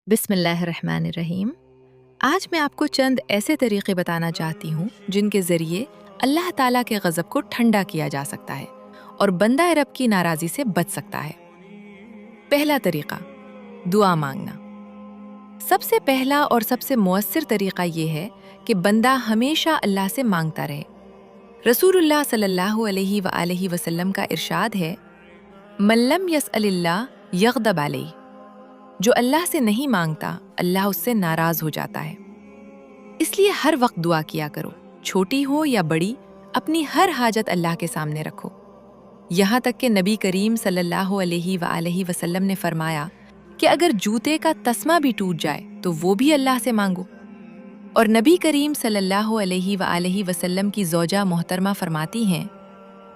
बिस्मिल्लाहिर्रहमानिर्रहीम। आज मैं आपको चंद ऐसे तरीक़े बताना चाहती हूँ जिनके ज़रिए अल्लाह ताला के ग़ज़ब को ठंडा किया जा सकता है और बंदा रब की नाराज़ी से बच सकता है। पहला तरीक़ा, दुआ मांगना। सबसे पहला और सबसे मुअस्सिर तरीक़ा ये है कि बंदा हमेशा अल्लाह से मांगता रहे। रसूलुल्लाह सल्लल्लाहु अलैहि वआलैहि वसल्लम का इरशाद है, मल्लम यसअलिल्लाह यग़दब अलैहि। जो अल्लाह से नहीं मांगता, अल्लाह उससे नाराज़ हो जाता है। इसलिए हर वक्त दुआ किया करो, छोटी हो या बड़ी, अपनी हर हाजत अल्लाह के सामने रखो। यहाँ तक कि नबी करीम सल्लल्लाहु अलैहि वआलैहि वसल्लम ने फरमाया कि अगर जूते का तस्मा भी टूट जाए तो वो भी अल्लाह से मांगो। और नबी करीम सल्लल्लाहु अलैहि वआलैहि वसल्लम की ज़ौजा मोहतरमा फरमाती हैं,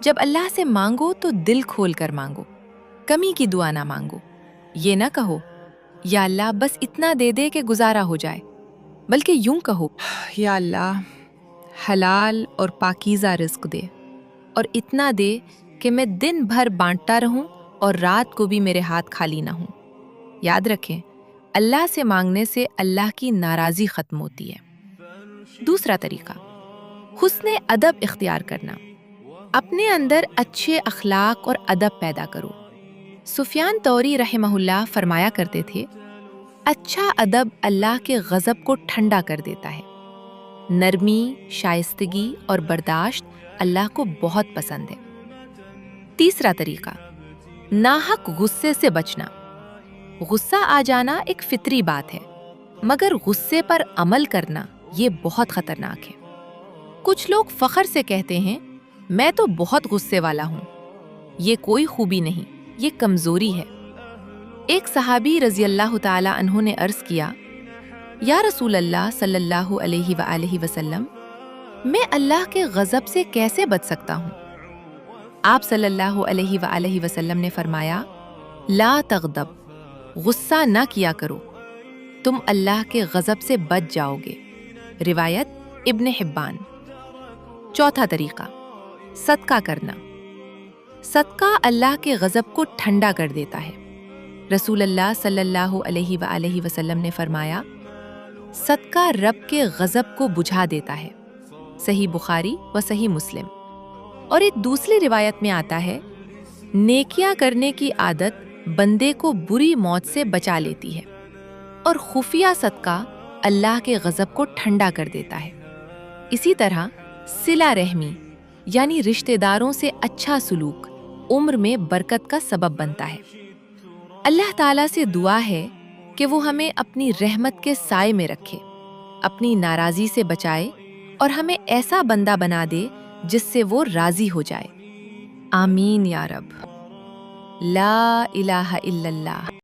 जब अल्लाह से मांगो तो दिल खोल कर मांगो, कमी की दुआ ना मांगो। ये ना कहो, या अल्लाह बस इतना दे दे कि गुजारा हो जाए, बल्कि यूं कहो, या अल्लाह हलाल और पाकीज़ा रिज़्क़ दे और इतना दे कि मैं दिन भर बांटता रहूं और रात को भी मेरे हाथ खाली ना हों। याद रखें, अल्लाह से मांगने से अल्लाह की नाराज़ी ख़त्म होती है। दूसरा तरीका, हुस्ने अदब इख्तियार करना। अपने अंदर अच्छे अखलाक और अदब पैदा करो। सुफियान तौरी रहमहुल्लाह फरमाया करते थे, अच्छा अदब अल्लाह के ग़ज़ब को ठंडा कर देता है। नरमी, शाइस्तगी और बर्दाश्त अल्लाह को बहुत पसंद है। तीसरा तरीका, नाहक गुस्से से बचना। गुस्सा आ जाना एक फितरी बात है, मगर गुस्से पर अमल करना ये बहुत ख़तरनाक है। कुछ लोग फ़ख्र से कहते हैं, मैं तो बहुत गुस्से वाला हूँ। ये कोई खूबी नहीं, ये कमज़ोरी है। एक सहाबी रज़ियल्लाहु ताला अन्हु ने अर्ज़ किया, या रसूल अल्लाह सल्लल्लाहु अलैहि वआलैहि वसल्लम, मैं अल्लाह के ग़ज़ब से कैसे बच सकता हूँ? आप सल्लल्लाहु अलैहि वआलैहि वसल्लम ने फरमाया, ला तग़दब, गुस्सा ना किया करो, तुम अल्लाह के ग़ज़ब से बच जाओगे। रिवायत इब्न हिब्बान। चौथा तरीका, सदका करना। सदका अल्लाह के ग़ज़ब को ठंडा कर देता है। रसूलुल्लाह सल्लल्लाहु अलैहि वआलैहि वसल्लम ने फरमाया, सदका रब के ग़ज़ब को बुझा देता है। सही बुखारी व सही मुस्लिम। और एक दूसरी रिवायत में आता है, नेकियां करने की आदत बंदे को बुरी मौत से बचा लेती है और खुफिया सदका अल्लाह के ग़ज़ब को ठंडा कर देता है। इसी तरह सिला रहमी यानी रिश्तेदारों से अच्छा सलूक उम्र में बरकत का सबब बनता है। अल्लाह ताला से दुआ है कि वो हमें अपनी रहमत के साए में रखे, अपनी नाराज़ी से बचाए और हमें ऐसा बंदा बना दे जिससे वो राज़ी हो जाए। आमीन या रब। ला इलाहा इल्लल्लाह।